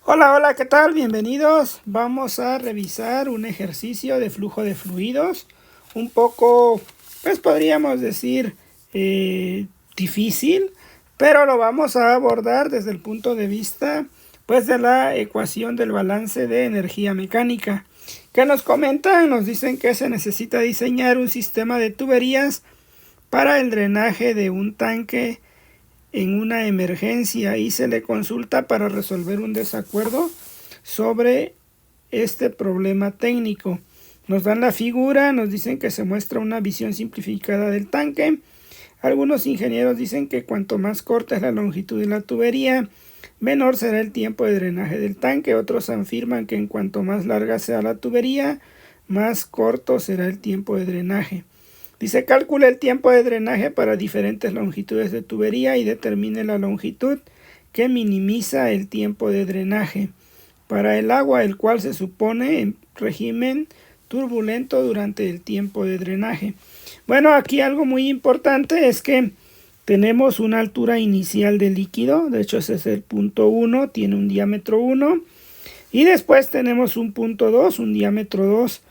Hola, hola, ¿qué tal? Bienvenidos. Vamos a revisar un ejercicio de flujo de fluidos. Un poco, pues podríamos decir, difícil, pero lo vamos a abordar desde el punto de vista, pues, de la ecuación del balance de energía mecánica. ¿Qué nos comentan? Nos dicen que se necesita diseñar un sistema de tuberías para el drenaje de un tanque en una emergencia y se le consulta para resolver un desacuerdo sobre este problema técnico. Nos dan la figura, nos dicen que se muestra una visión simplificada del tanque. Algunos ingenieros dicen que cuanto más corta es la longitud de la tubería, menor será el tiempo de drenaje del tanque. Otros afirman que en cuanto más larga sea la tubería, más corto será el tiempo de drenaje. Dice, calcule el tiempo de drenaje para diferentes longitudes de tubería y determine la longitud que minimiza el tiempo de drenaje para el agua, el cual se supone en régimen turbulento durante el tiempo de drenaje. Bueno, aquí algo muy importante es que tenemos una altura inicial del líquido, de hecho ese es el punto 1, tiene un diámetro 1, y después tenemos un punto 2, un diámetro 2.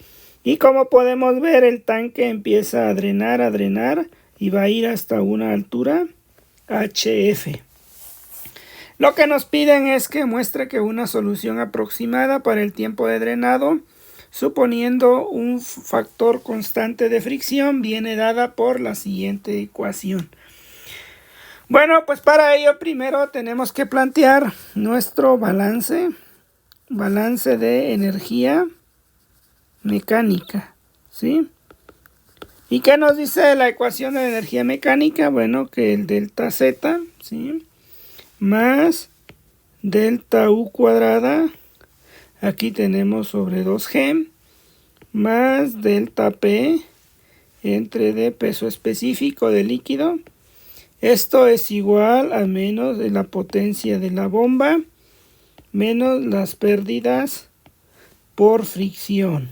Y como podemos ver, el tanque empieza a drenar y va a ir hasta una altura HF. Lo que nos piden es que muestre que una solución aproximada para el tiempo de drenado, suponiendo un factor constante de fricción, viene dada por la siguiente ecuación. Bueno, pues para ello primero tenemos que plantear nuestro balance de energía mecánica, ¿sí? ¿Y qué nos dice la ecuación de energía mecánica? Bueno, que el delta Z, ¿sí?, más delta U cuadrada, aquí tenemos sobre 2G, más delta P entre D, peso específico del líquido. Esto es igual a menos de la potencia de la bomba, menos las pérdidas por fricción.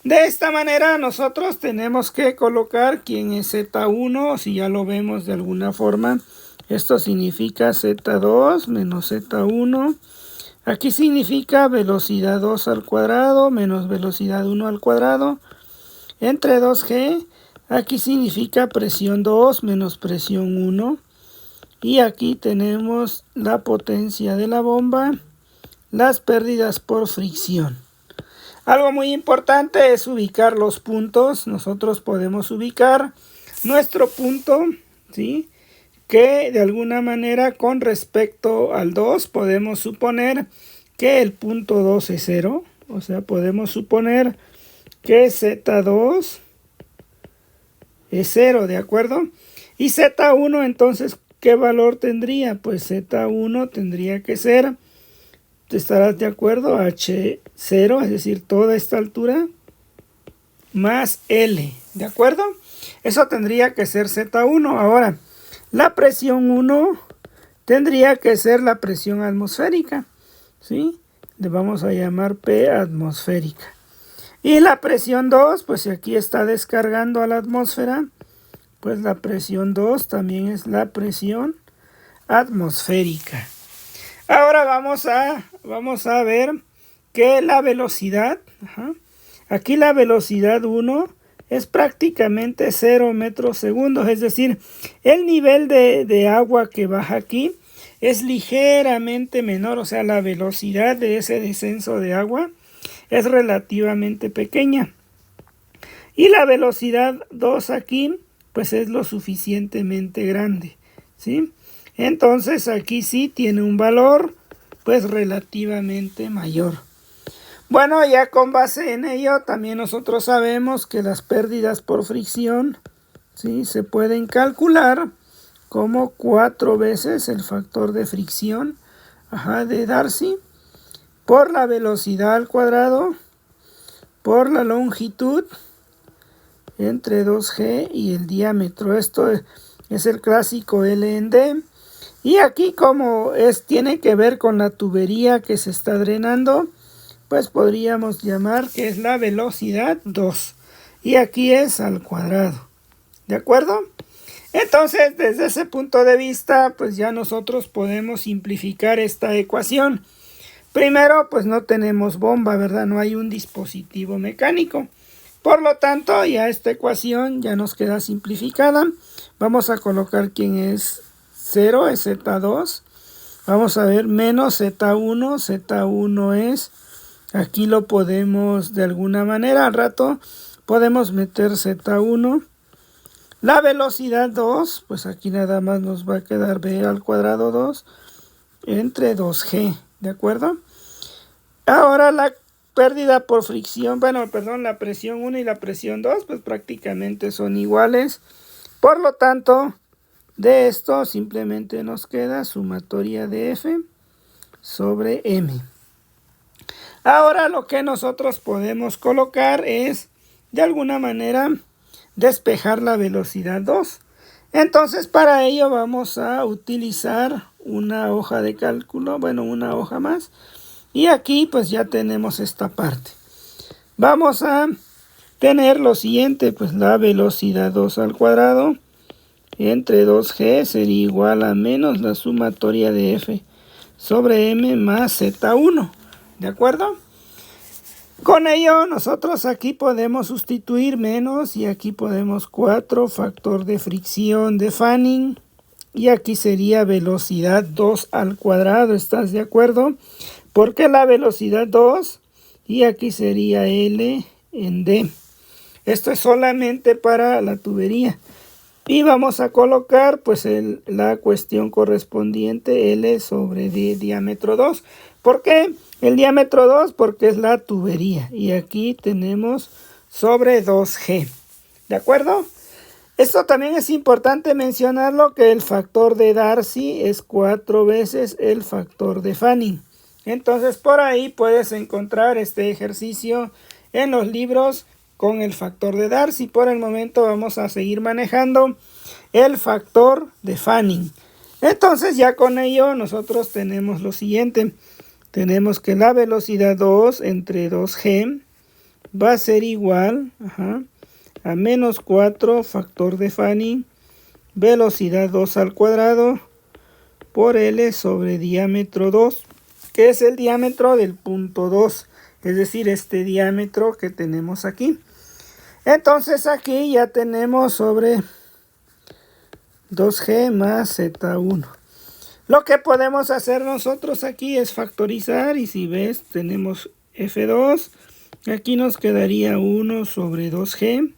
De esta manera nosotros tenemos que colocar quién es Z1, si ya lo vemos de alguna forma. Esto significa Z2 menos Z1. Aquí significa velocidad 2 al cuadrado menos velocidad 1 al cuadrado entre 2G. Aquí significa presión 2 menos presión 1. Y aquí tenemos la potencia de la bomba, las pérdidas por fricción. Algo muy importante es ubicar los puntos. Nosotros podemos ubicar nuestro punto, ¿sí?, que de alguna manera con respecto al 2 podemos suponer que el punto 2 es 0. O sea, podemos suponer que Z2 es 0, ¿de acuerdo? Y Z1 entonces, ¿qué valor tendría? Pues Z1 tendría que ser, ¿estarás de acuerdo? H0, es decir, toda esta altura, más L, ¿de acuerdo? Eso tendría que ser Z1. Ahora, la presión 1 tendría que ser la presión atmosférica, ¿sí? Le vamos a llamar P atmosférica. Y la presión 2, pues si aquí está descargando a la atmósfera, pues la presión 2 también es la presión atmosférica. Ahora vamos a ver que la velocidad, aquí la velocidad 1 es prácticamente 0 metros segundos, es decir, el nivel de agua que baja aquí es ligeramente menor, o sea, la velocidad de ese descenso de agua es relativamente pequeña. Y la velocidad 2 aquí, pues es lo suficientemente grande, ¿sí? Entonces aquí sí tiene un valor pues relativamente mayor. Bueno, ya con base en ello también nosotros sabemos que las pérdidas por fricción, ¿sí?, se pueden calcular como 4 veces el factor de fricción de Darcy por la velocidad al cuadrado por la longitud entre 2G y el diámetro. Esto es el clásico L en D. Y aquí, como tiene que ver con la tubería que se está drenando, pues podríamos llamar que es la velocidad 2. Y aquí es al cuadrado. ¿De acuerdo? Entonces, desde ese punto de vista, pues ya nosotros podemos simplificar esta ecuación. Primero, pues no tenemos bomba, ¿verdad? No hay un dispositivo mecánico. Por lo tanto, ya esta ecuación ya nos queda simplificada. Vamos a colocar quién es 0, es Z2. Vamos a ver, menos Z1. Z1 es, aquí lo podemos de alguna manera, al rato podemos meter Z1. La velocidad 2, pues aquí nada más nos va a quedar B al cuadrado 2 entre 2G, ¿de acuerdo? Ahora la pérdida por fricción, la presión 1 y la presión 2, pues prácticamente son iguales. Por lo tanto, de esto simplemente nos queda sumatoria de F sobre M. Ahora lo que nosotros podemos colocar es, de alguna manera, despejar la velocidad 2. Entonces, para ello vamos a utilizar una hoja de cálculo, una hoja más. Y aquí pues ya tenemos esta parte. Vamos a tener lo siguiente, pues la velocidad 2 al cuadrado entre 2G sería igual a menos la sumatoria de F sobre M más Z1. ¿De acuerdo? Con ello nosotros aquí podemos sustituir menos y aquí podemos 4 factor de fricción de Fanning. Y aquí sería velocidad 2 al cuadrado, ¿estás de acuerdo? Porque la velocidad 2 y aquí sería L en D. Esto es solamente para la tubería. Y vamos a colocar pues la cuestión correspondiente L sobre D diámetro 2. ¿Por qué el diámetro 2? Porque es la tubería. Y aquí tenemos sobre 2G. ¿De acuerdo? Esto también es importante mencionarlo, que el factor de Darcy es 4 veces el factor de Fanning. Entonces por ahí puedes encontrar este ejercicio en los libros con el factor de Darcy. Por el momento vamos a seguir manejando el factor de Fanning. Entonces ya con ello nosotros tenemos lo siguiente. Tenemos que la velocidad 2 entre 2G va a ser igual a menos 4 factor de Fanning, velocidad 2 al cuadrado por L sobre diámetro 2, que es el diámetro del punto 2, es decir, este diámetro que tenemos aquí. Entonces aquí ya tenemos sobre 2G más Z1. Lo que podemos hacer nosotros aquí es factorizar, y si ves tenemos F2, aquí nos quedaría 1 sobre 2G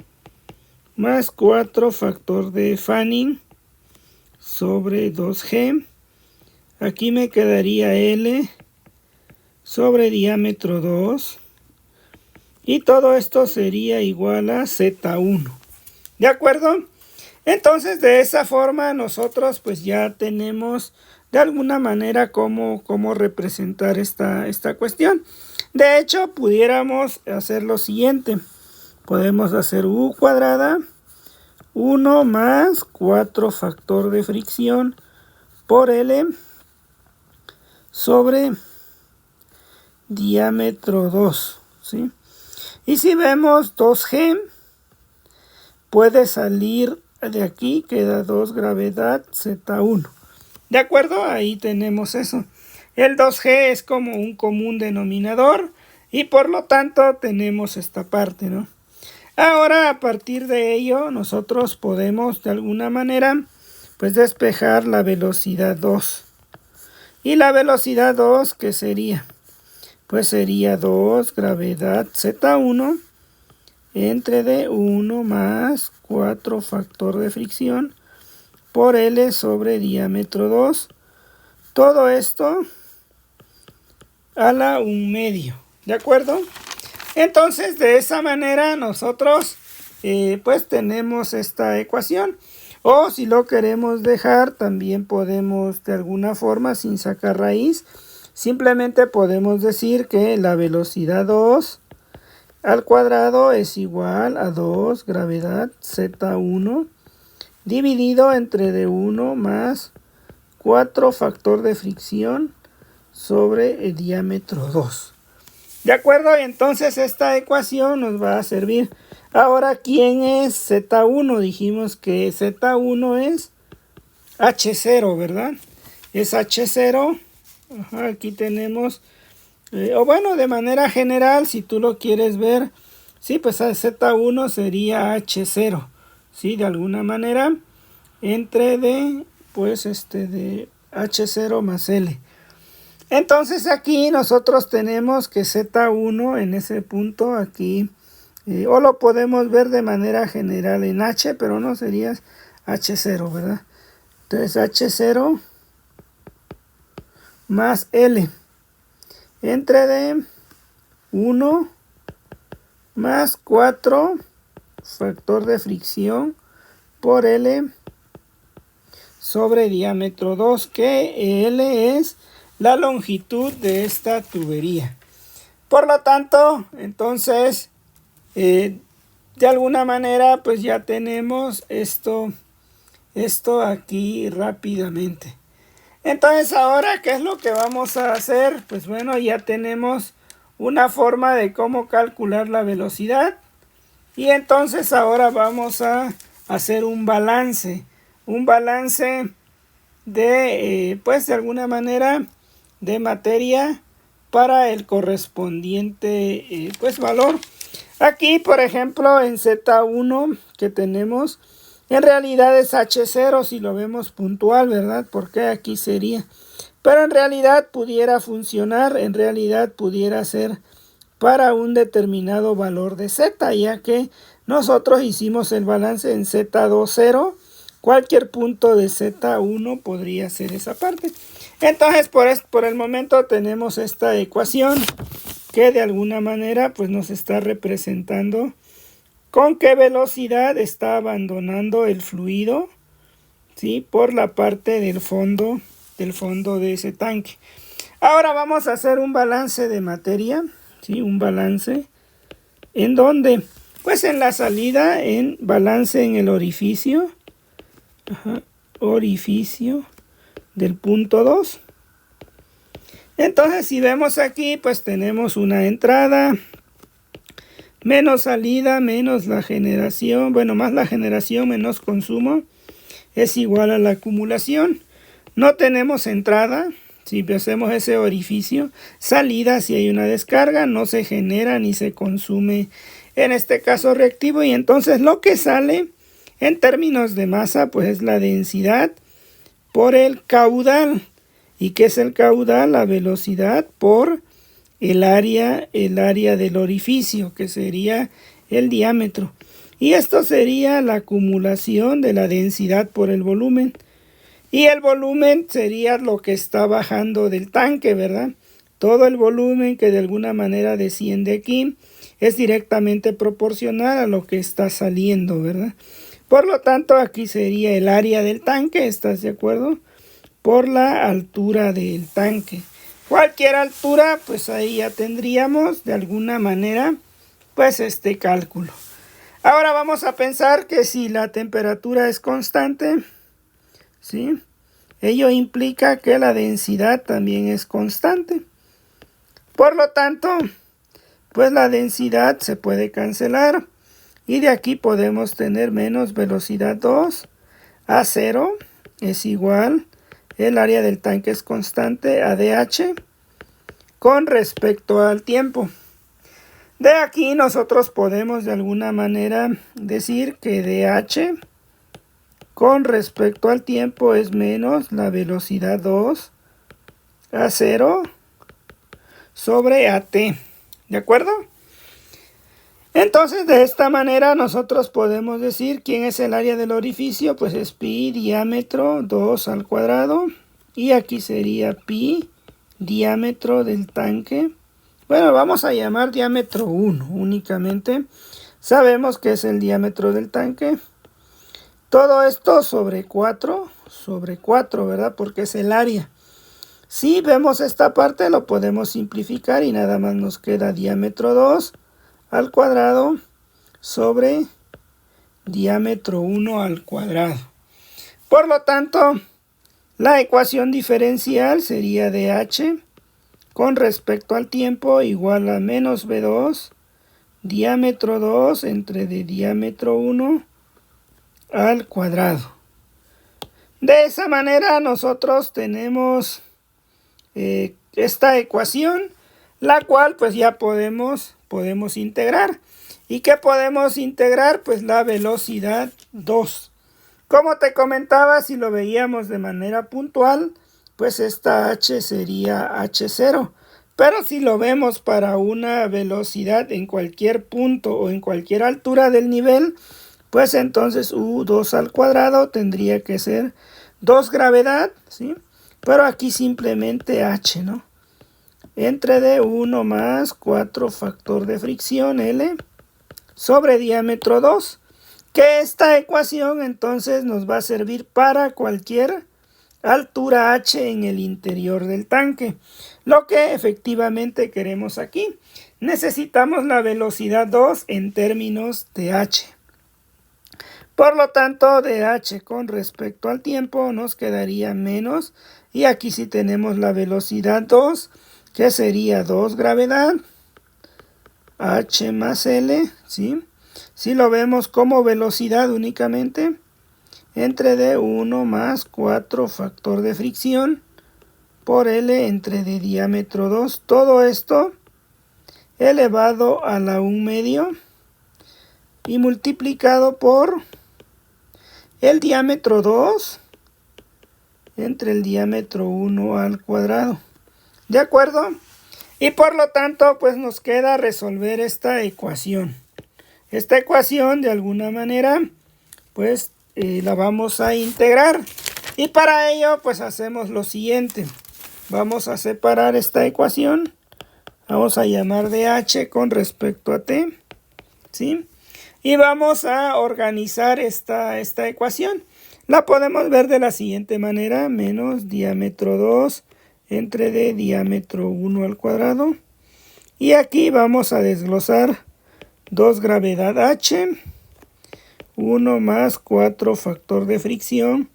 más 4 factor de Fanning sobre 2G. Aquí me quedaría L sobre diámetro 2. Y todo esto sería igual a Z1. ¿De acuerdo? Entonces de esa forma nosotros pues ya tenemos de alguna manera cómo representar esta cuestión. De hecho pudiéramos hacer lo siguiente. Podemos hacer U cuadrada 1 más 4 factor de fricción por L sobre diámetro 2, ¿sí? Y si vemos 2G, puede salir de aquí, queda 2 gravedad Z1. ¿De acuerdo? Ahí tenemos eso. El 2G es como un común denominador y por lo tanto tenemos esta parte, ¿no? Ahora a partir de ello nosotros podemos de alguna manera pues despejar la velocidad 2. Y la velocidad 2, ¿qué sería? Pues sería 2 gravedad Z1 entre D1 más 4 factor de fricción por L sobre diámetro 2. Todo esto a la 1/2. ¿De acuerdo? Entonces de esa manera nosotros pues tenemos esta ecuación. O si lo queremos dejar, también podemos de alguna forma, sin sacar raíz, simplemente podemos decir que la velocidad 2 al cuadrado es igual a 2 gravedad Z1 dividido entre D1 más 4 factor de fricción sobre el diámetro 2. ¿De acuerdo? Entonces esta ecuación nos va a servir. Ahora, ¿quién es Z1? Dijimos que Z1 es H0, ¿verdad? Es H0. Aquí tenemos o bueno, de manera general, si tú lo quieres ver, sí, pues Z1 sería H0, ¿sí? De alguna manera, entre de, pues de H0 más L. Entonces aquí nosotros tenemos que Z1 en ese punto aquí, o lo podemos ver de manera general en H, pero no sería H0, ¿verdad? Entonces H0 más L entre de 1 más 4 factor de fricción por L sobre diámetro 2, que L es la longitud de esta tubería. Por lo tanto, entonces, de alguna manera, pues ya tenemos esto aquí rápidamente. Entonces, ahora, ¿qué es lo que vamos a hacer? Pues bueno, ya tenemos una forma de cómo calcular la velocidad. Y entonces ahora vamos a hacer un balance. Un balance de, pues de alguna manera, de materia para el correspondiente pues valor. Aquí, por ejemplo, en Z1 que tenemos, en realidad es H0 si lo vemos puntual, ¿verdad? Porque aquí sería. Pero en realidad pudiera funcionar, en realidad pudiera ser para un determinado valor de Z, ya que nosotros hicimos el balance en Z20. Cualquier punto de Z1 podría ser esa parte. Entonces, por el momento tenemos esta ecuación que de alguna manera pues nos está representando con qué velocidad está abandonando el fluido, ¿sí? Por la parte del fondo de ese tanque. Ahora vamos a hacer un balance de materia, ¿sí? Un balance en donde, pues en la salida, en balance en el orificio, orificio del punto 2. Entonces, si vemos aquí, pues tenemos una entrada menos salida menos la generación, bueno, más la generación menos consumo es igual a la acumulación. No tenemos entrada, si hacemos ese orificio, salida si hay una descarga, no se genera ni se consume, en este caso reactivo, y entonces lo que sale en términos de masa, pues es la densidad por el caudal. ¿Y qué es el caudal? La velocidad por el área del orificio, que sería el diámetro. Y esto sería la acumulación de la densidad por el volumen. Y el volumen sería lo que está bajando del tanque, ¿verdad? Todo el volumen que de alguna manera desciende aquí es directamente proporcional a lo que está saliendo, ¿verdad? Por lo tanto, aquí sería el área del tanque, ¿estás de acuerdo? Por la altura del tanque. Cualquier altura, pues ahí ya tendríamos de alguna manera, pues este cálculo. Ahora vamos a pensar que si la temperatura es constante, ¿sí? Ello implica que la densidad también es constante. Por lo tanto, pues la densidad se puede cancelar. Y de aquí podemos tener menos velocidad 2 a 0 es igual, el área del tanque es constante a dH con respecto al tiempo. De aquí nosotros podemos de alguna manera decir que dH con respecto al tiempo es menos la velocidad 2 a 0 sobre AT. ¿De acuerdo? Entonces, de esta manera nosotros podemos decir quién es el área del orificio, pues es pi diámetro 2 al cuadrado, y aquí sería pi diámetro del tanque. Bueno, vamos a llamar diámetro 1 únicamente. Sabemos que es el diámetro del tanque. Todo esto sobre 4, ¿verdad? Porque es el área. Si vemos esta parte, lo podemos simplificar y nada más nos queda diámetro 2 al cuadrado sobre diámetro 1 al cuadrado. Por lo tanto, la ecuación diferencial sería dH con respecto al tiempo igual a menos V2 diámetro 2 entre de diámetro 1 al cuadrado. De esa manera nosotros tenemos esta ecuación. la cual pues ya podemos integrar. ¿Y qué podemos integrar? Pues la velocidad 2. Como te comentaba, si lo veíamos de manera puntual, pues esta h sería h0. Pero si lo vemos para una velocidad en cualquier punto o en cualquier altura del nivel, pues entonces u2 al cuadrado tendría que ser 2 gravedad, ¿sí? Pero aquí simplemente h, ¿no? Entre d1 más 4 factor de fricción L sobre diámetro 2. Que esta ecuación entonces nos va a servir para cualquier altura h en el interior del tanque. Lo que efectivamente queremos aquí. Necesitamos la velocidad 2 en términos de h. Por lo tanto, de h con respecto al tiempo nos quedaría menos. Y aquí sí tenemos la velocidad 2, que sería 2 gravedad, h más L, ¿sí? Si lo vemos como velocidad únicamente, entre d1 más 4 factor de fricción por L entre d diámetro 2. Todo esto elevado a la 1 medio y multiplicado por el diámetro 2 entre el diámetro 1 al cuadrado. ¿De acuerdo? Y por lo tanto, pues nos queda resolver esta ecuación. Esta ecuación, de alguna manera, pues la vamos a integrar. Y para ello, pues hacemos lo siguiente. Vamos a separar esta ecuación. Vamos a llamar de h con respecto a t, ¿sí? Y vamos a organizar esta ecuación. La podemos ver de la siguiente manera. Menos diámetro 2 entre d diámetro 1 al cuadrado. Y aquí vamos a desglosar 2 gravedad h, 1 más 4 factor de fricción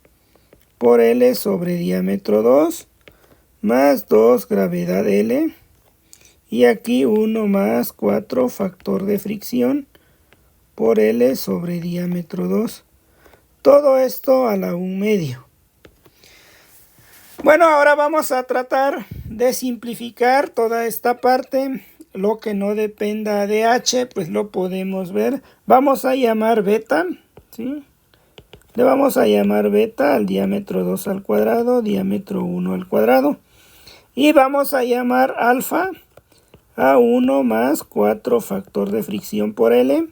por L sobre diámetro 2, más 2 gravedad L. Y aquí 1 más 4 factor de fricción por L sobre diámetro 2. Todo esto a la 1 medio. Bueno, ahora vamos a tratar de simplificar toda esta parte. Lo que no dependa de h, pues lo podemos ver. Vamos a llamar beta, ¿sí? Le vamos a llamar beta al diámetro 2 al cuadrado, diámetro 1 al cuadrado. Y vamos a llamar alfa a 1 más 4 factor de fricción por L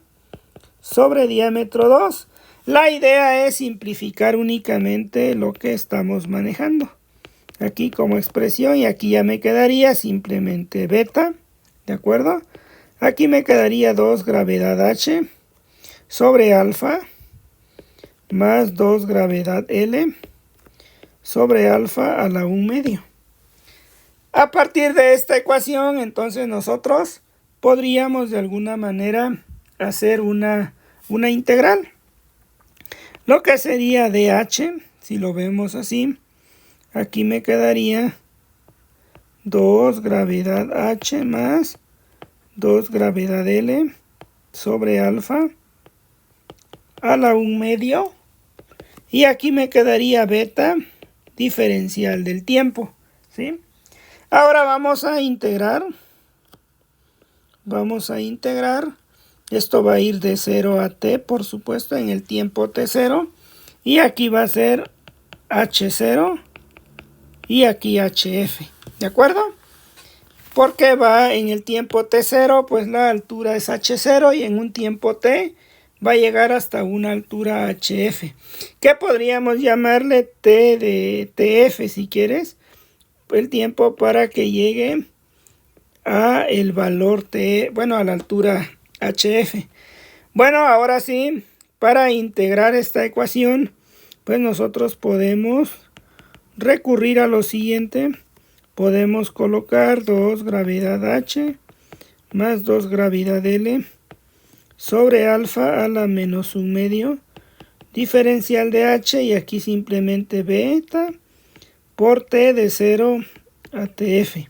sobre diámetro 2. La idea es simplificar únicamente lo que estamos manejando. Aquí como expresión, y aquí ya me quedaría simplemente beta, ¿de acuerdo? Aquí me quedaría 2 gravedad h sobre alfa más 2 gravedad L sobre alfa a la 1 medio. A partir de esta ecuación, entonces nosotros podríamos de alguna manera hacer una integral. Lo que sería dh, si lo vemos así, aquí me quedaría 2 gravedad h más 2 gravedad L sobre alfa a la 1 medio. Y aquí me quedaría beta diferencial del tiempo, ¿sí? Ahora vamos a integrar. Vamos a integrar. Esto va a ir de 0 a t, por supuesto, en el tiempo t0. Y aquí va a ser h0 y aquí hf. ¿De acuerdo? Porque va en el tiempo t0, pues la altura es h0 y en un tiempo t va a llegar hasta una altura hf. Que podríamos llamarle t de tf si quieres. El tiempo para que llegue a el valor t, bueno, a la altura hf. Bueno, ahora sí, para integrar esta ecuación, pues nosotros podemos recurrir a lo siguiente. Podemos colocar 2 gravedad h más 2 gravedad L sobre alfa a la menos 1 medio diferencial de h, y aquí simplemente beta por t de 0 a tf.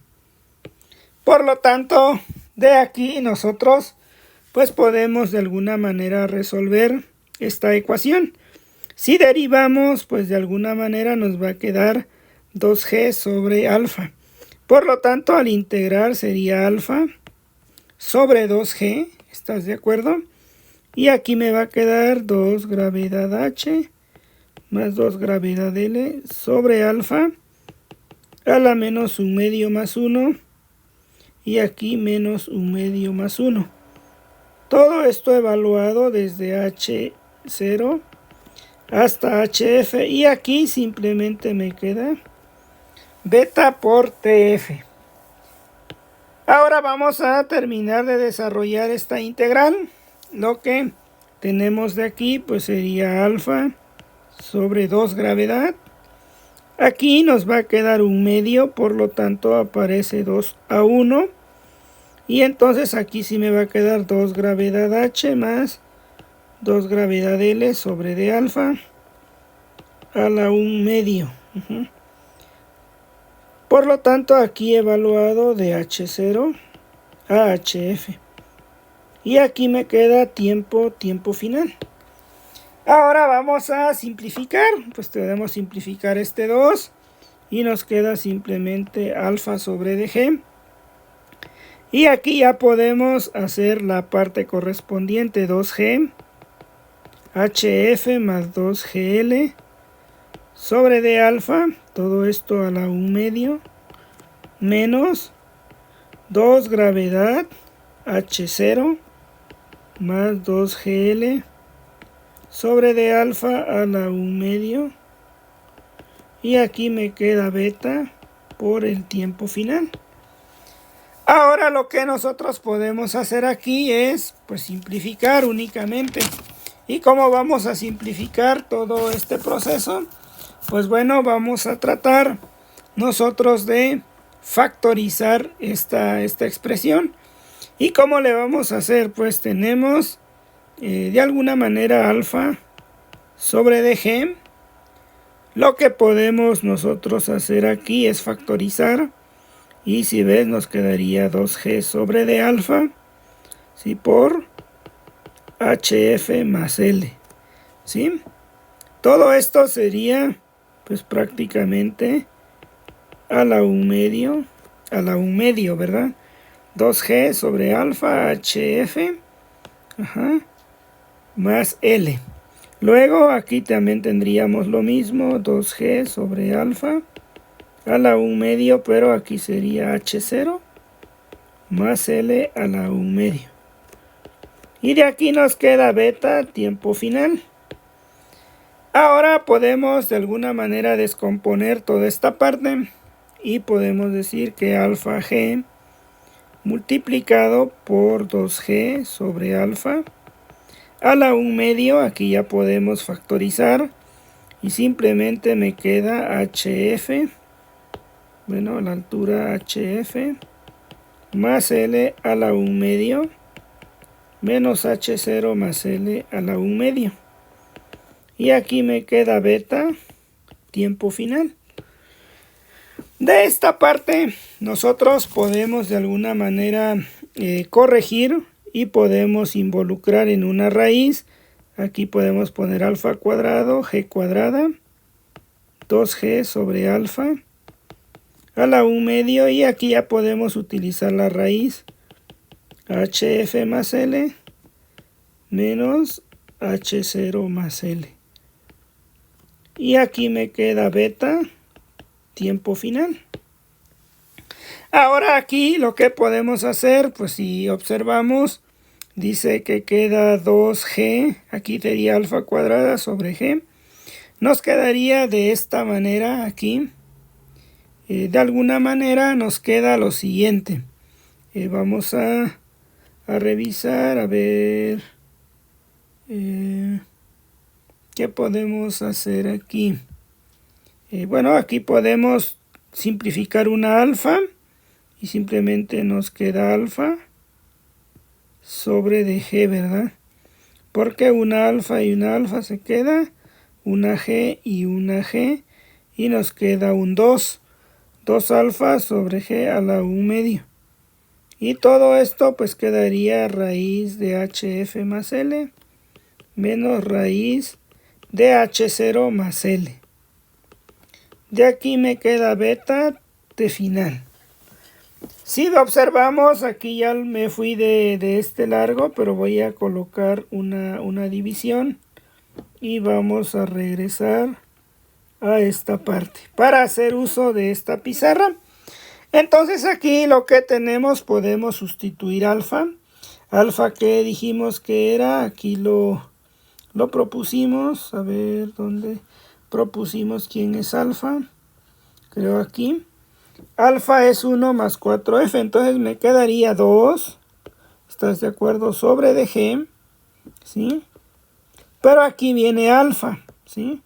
Por lo tanto, de aquí nosotros pues podemos de alguna manera resolver esta ecuación. Si derivamos, pues de alguna manera nos va a quedar 2g sobre alfa. Por lo tanto, al integrar sería alfa sobre 2G. ¿Estás de acuerdo? Y aquí me va a quedar 2 gravedad H más 2 gravedad L sobre alfa a la menos 1 medio más 1. Y aquí menos 1 medio más 1. Todo esto evaluado desde H0 hasta HF. Y aquí simplemente me queda beta por TF. Ahora vamos a terminar de desarrollar esta integral. Lo que tenemos de aquí pues sería alfa sobre 2 gravedad. Aquí nos va a quedar 1 medio, por lo tanto aparece 2 a 1. Y entonces aquí sí me va a quedar 2 gravedad H más 2 gravedad L sobre de alfa a la 1 medio. Por lo tanto, aquí he evaluado de H0 a HF. Y aquí me queda tiempo final. Ahora vamos a simplificar. Pues podemos simplificar este 2. Y nos queda simplemente alfa sobre dg. Y aquí ya podemos hacer la parte correspondiente. 2g HF más 2GL sobre de alfa, todo esto a la 1 medio, menos 2 gravedad H0 más 2GL sobre de alfa a la 1 medio. Y aquí me queda beta por el tiempo final. Ahora lo que nosotros podemos hacer aquí es pues simplificar únicamente. ¿Y cómo vamos a simplificar todo este proceso? Pues bueno, vamos a tratar nosotros de factorizar esta expresión. ¿Y cómo le vamos a hacer? Pues tenemos de alguna manera alfa sobre dg. Lo que podemos nosotros hacer aquí es factorizar. Y si ves nos quedaría 2g sobre de alfa. ¿Sí? Por HF más L. ¿Sí? Todo esto sería pues prácticamente a la 1 medio, ¿verdad? 2G sobre alfa HF más L. Luego aquí también tendríamos lo mismo, 2G sobre alfa a la 1 medio, pero aquí sería H0 más L a la 1 medio. Y de aquí nos queda beta, tiempo final. Ahora podemos de alguna manera descomponer toda esta parte y podemos decir que alfa g multiplicado por 2g sobre alfa a la 1 medio, aquí ya podemos factorizar y simplemente me queda hf, bueno, la altura hf más l a la 1 medio menos h0 más l a la 1 medio. Y aquí me queda beta, tiempo final. De esta parte nosotros podemos de alguna manera corregir y podemos involucrar en una raíz. Aquí podemos poner alfa cuadrado, g cuadrada, 2g sobre alfa a la 1 medio. Y aquí ya podemos utilizar la raíz hf más l menos h0 más l. Y aquí me queda beta, tiempo final. Ahora aquí lo que podemos hacer, pues si observamos, dice que queda 2g, aquí sería alfa cuadrada sobre g. Nos quedaría de esta manera aquí. De alguna manera nos queda lo siguiente. Vamos a revisar, a ver... ¿qué podemos hacer aquí? Bueno, aquí podemos simplificar una alfa y simplemente nos queda alfa sobre de g, ¿verdad? Porque una alfa y una alfa se queda, una g y una g, y nos queda un 2. 2 alfa sobre g a la 1 medio. Y todo esto pues quedaría raíz de hf más l menos raíz de h0 más l. De aquí me queda beta de final. Si observamos, aquí ya me fui de este largo, pero voy a colocar una división y vamos a regresar a esta parte para hacer uso de esta pizarra. Entonces aquí lo que tenemos, podemos sustituir alfa. Alfa que dijimos que era, aquí lo propusimos. A ver, ¿dónde propusimos quién es alfa? Creo aquí. Alfa es 1 más 4f, entonces me quedaría 2. ¿Estás de acuerdo? Sobre dg, ¿sí? Pero aquí viene alfa, ¿sí?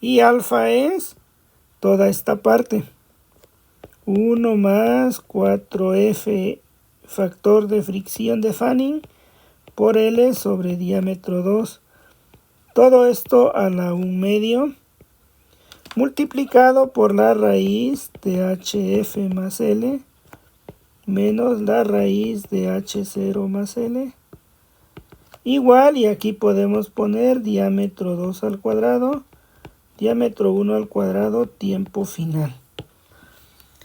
Y alfa es toda esta parte. 1 más 4f factor de fricción de Fanning por L sobre diámetro 2. Todo esto a la 1/2 multiplicado por la raíz de HF más L menos la raíz de H0 más L igual, y aquí podemos poner diámetro 2 al cuadrado, diámetro 1 al cuadrado, tiempo final.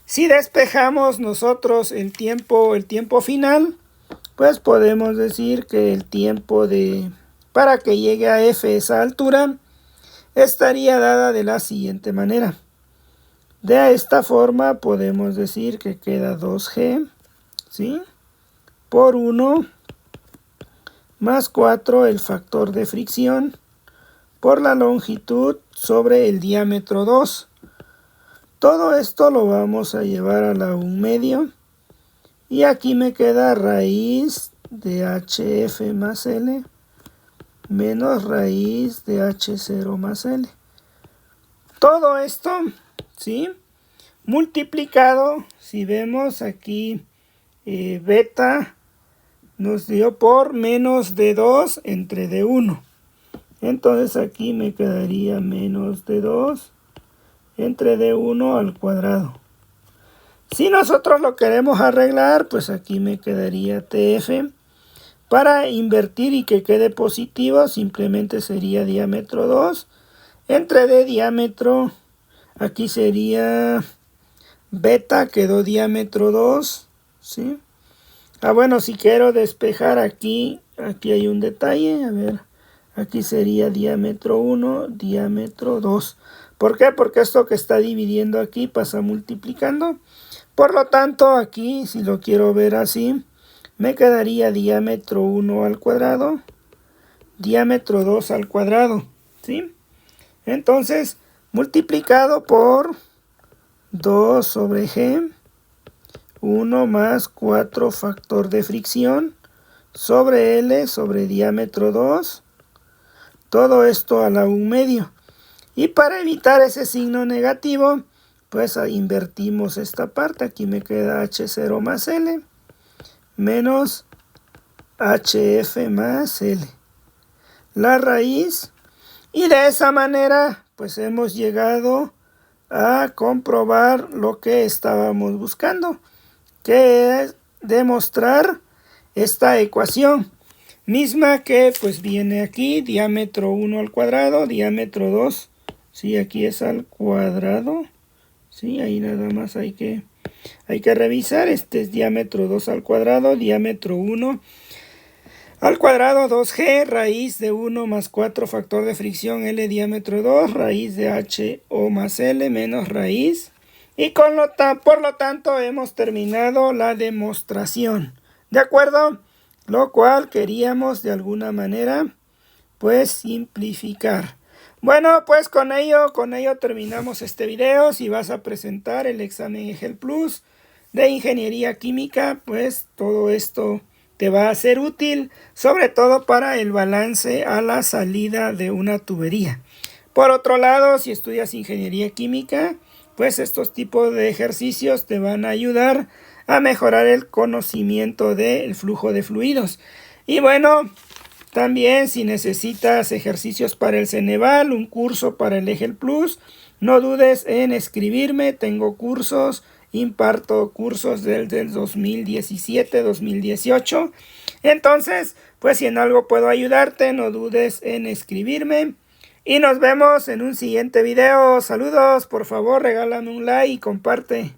Si despejamos nosotros el tiempo final, pues podemos decir que el tiempo para que llegue a F esa altura estaría dada de la siguiente manera. De esta forma podemos decir que queda 2G, ¿sí? Por 1 más 4 el factor de fricción por la longitud sobre el diámetro 2. Todo esto lo vamos a llevar a la 1/2 y aquí me queda raíz de HF más L menos raíz de H0 más L. Todo esto, ¿sí? Multiplicado, si vemos aquí, beta nos dio por menos de 2 entre D1. Entonces aquí me quedaría menos de 2 entre D1 al cuadrado. Si nosotros lo queremos arreglar, pues aquí me quedaría TF. Para invertir y que quede positivo, simplemente sería diámetro 2 entre D diámetro. Aquí sería beta, quedó diámetro 2, ¿sí? Bueno, si quiero despejar aquí hay un detalle, a ver, aquí sería diámetro 1, diámetro 2. ¿Por qué? Porque esto que está dividiendo aquí pasa multiplicando. Por lo tanto, aquí, si lo quiero ver así, me quedaría diámetro 1 al cuadrado, diámetro 2 al cuadrado, ¿sí? Entonces, multiplicado por 2 sobre G, 1 más 4 factor de fricción sobre L sobre diámetro 2. Todo esto a la 1/2. Y para evitar ese signo negativo, pues invertimos esta parte. Aquí me queda H0 más L menos HF más L. La raíz. Y de esa manera, pues hemos llegado a comprobar lo que estábamos buscando, que es demostrar esta ecuación. Misma que pues viene aquí, diámetro 1 al cuadrado, diámetro 2. Sí, aquí es al cuadrado. Sí, ahí nada más hay que revisar. Este es diámetro 2 al cuadrado, diámetro 1 al cuadrado, 2G, raíz de 1 más 4 factor de fricción L diámetro 2, raíz de HO más L menos raíz. Y por lo tanto hemos terminado la demostración. ¿De acuerdo? Lo cual queríamos de alguna manera pues simplificar. Bueno, pues con ello terminamos este video. Si vas a presentar el examen EGEL Plus de Ingeniería Química, pues todo esto te va a ser útil, sobre todo para el balance a la salida de una tubería. Por otro lado, si estudias Ingeniería Química, pues estos tipos de ejercicios te van a ayudar a mejorar el conocimiento del flujo de fluidos. Y bueno, también si necesitas ejercicios para el Ceneval, un curso para el EGEL Plus, no dudes en escribirme. Tengo cursos, imparto cursos del 2017, 2018. Entonces, pues si en algo puedo ayudarte, no dudes en escribirme. Y nos vemos en un siguiente video. Saludos, por favor regálame un like y comparte.